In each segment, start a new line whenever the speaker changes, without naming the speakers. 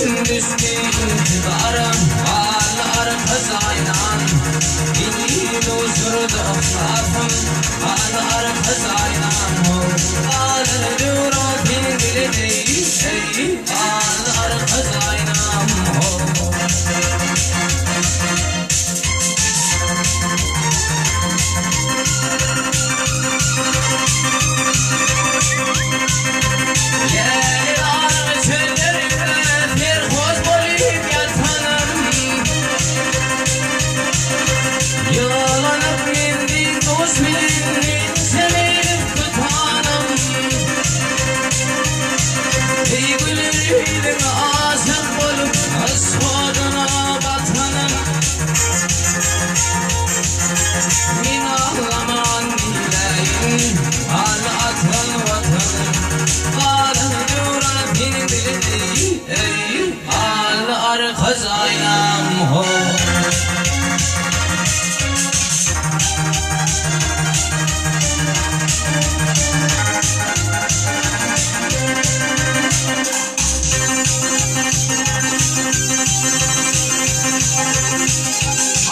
Darım ağlar kazaynan İnin uzurdu afım ağlar kazaynan Ağlar duratın dilini ağlar kazaynan Khazaynam ho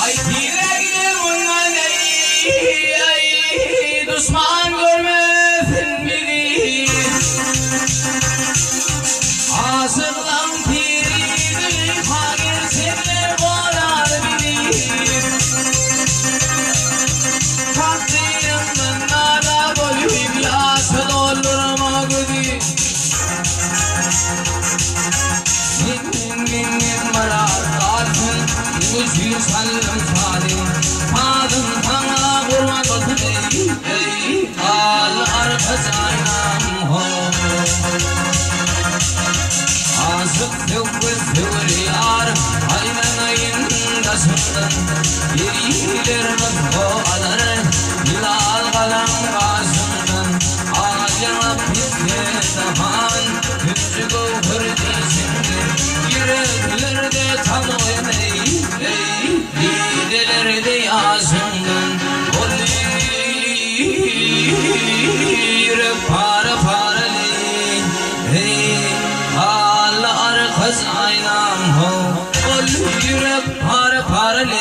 ay dileğim bunları ay düşman görmesin bizi asırlan Sallam sadi, adım sana kurban olsun ey ağlar kazanam ho. Azık tevkül tevliyar, aynen ayında sundan, biriler mutlu alır, hilal kalan gazından, acaba bizde zaman, yüzü gövür desindir, yüreklerde tanıyan ey lidelerde yazından yürek para paralı ağlar kazaynam ho yürek para paralı